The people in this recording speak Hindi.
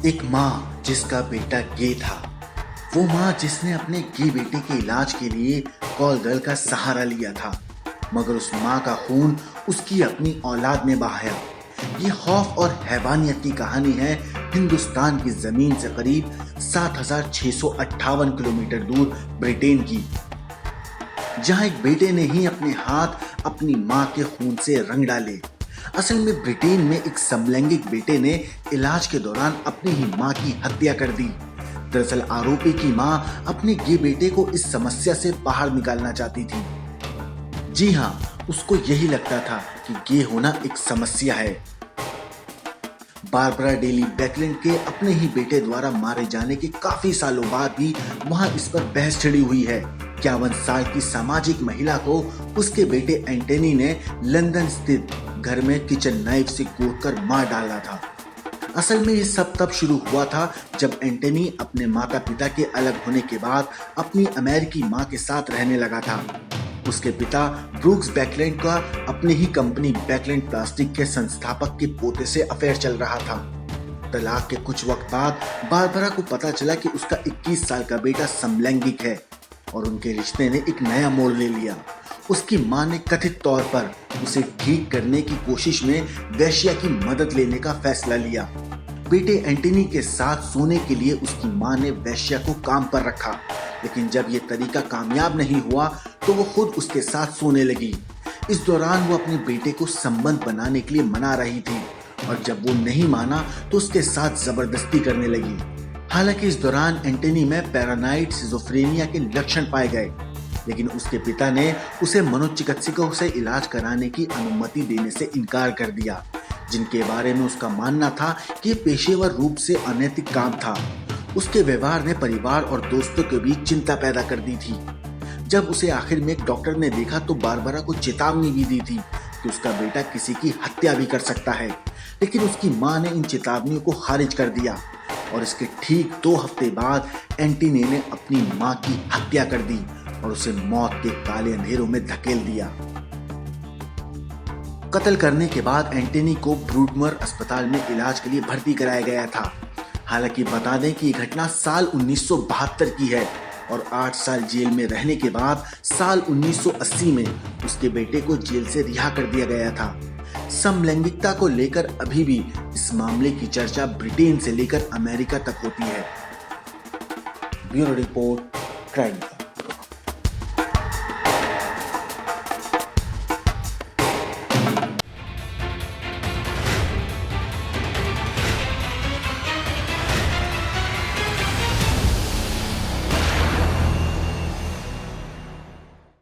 एक माँ जिसका बेटा गे था, वो माँ जिसने अपने गे बेटे के इलाज के लिए कॉल गर्ल का सहारा लिया था, मगर उस माँ का खून उसकी अपनी औलाद ने बहाया। ये खौफ और हैवानियत की कहानी है हिंदुस्तान की जमीन से करीब 7,658 किलोमीटर दूर ब्रिटेन की, जहां एक बेटे ने ही अपने हाथ अपनी माँ के खून से रंग डाले। असल में ब्रिटेन में एक समलैंगिक बेटे ने इलाज के दौरान अपनी ही माँ की हत्या कर दी। दरअसल आरोपी की माँ अपने गे बेटे को इस समस्या से बाहर निकालना चाहती थी। जी हाँ, उसको यही लगता था कि गे होना एक समस्या है। बारबरा डेली बैकलैंड के अपने ही बेटे द्वारा मारे जाने के काफी सालों बाद भी वहां इस पर बहस छिड़ी हुई है। 51 साल की सामाजिक महिला को उसके बेटे एंटनी ने लंदन स्थित घर में किचन नाइफ से कोड़कर मार डाला था। असल में ये सब तब शुरू हुआ था जब एंटनी अपने माता पिता के अलग होने के बाद अपनी अमेरिकी माँ के साथ रहने लगा था। उसके पिता ब्रूक्स बैकलैंड का अपनी ही कंपनी बैकलैंड प्लास्टिक के संस्थापक के पोते से अफेयर चल रहा था। तलाक के कुछ वक्त बाद बारबरा को पता चला कि उसका 21 साल का बेटा समलैंगिक है और उनके रिश्ते ने एक नया मोड़ ले लिया। उसकी मां ने कथित तौर पर उसे ठीक करने की कोशिश में वेश्या की मदद लेने का फैसला लिया। बेटे एंटनी के साथ सोने के लिए उसकी मां ने वेश्या को काम पर रखा, लेकिन जब यह तरीका कामयाब नहीं हुआ तो वो खुद उसके साथ सोने लगी। इस दौरान वो अपने बेटे को संबंध बनाने के लिए मना रही थी और जब वो नहीं माना तो उसके साथ जबरदस्ती करने लगी। हालांकि इस दौरान एंटनी में पैरानाइड सिजोफ्रेनिया के लक्षण पाए गए, लेकिन उसके पिता ने उसे मनोचिकित्सकों से इलाज कराने की अनुमति देने से इनकार कर दिया, जिनके बारे में उसका मानना था कि पेशेवर रूप से अनैतिक काम था। उसके व्यवहार ने परिवार और दोस्तों के बीच चिंता पैदा कर दी थी। जब उसे आखिर में एक डॉक्टर ने देखा तो बारबरा को चेतावनी भी दी थी कि उसका बेटा किसी की हत्या भी कर सकता है, लेकिन उसकी मां ने इन चेतावनियों को खारिज कर दिया और इसके ठीक 2 हफ्ते बाद एंटनी ने अपनी मां की हत्या कर दी और उसे मौत के काले अंधेरों में धकेल दिया। कत्ल करने के बाद एंटनी को ब्रूडमर अस्पताल में इलाज के लिए भर्ती कराया गया था। हालांकि बता दें कि यह घटना साल 1972 की है और 8 साल जेल में रहने के बाद साल 1980 में उसके बेटे को जेल से रिहा कर दिया गया था। समलैंगिकता को लेकर अभी भी इस मामले की चर्चा ब्रिटेन से लेकर अमेरिका तक होती है। Bureau report, crime.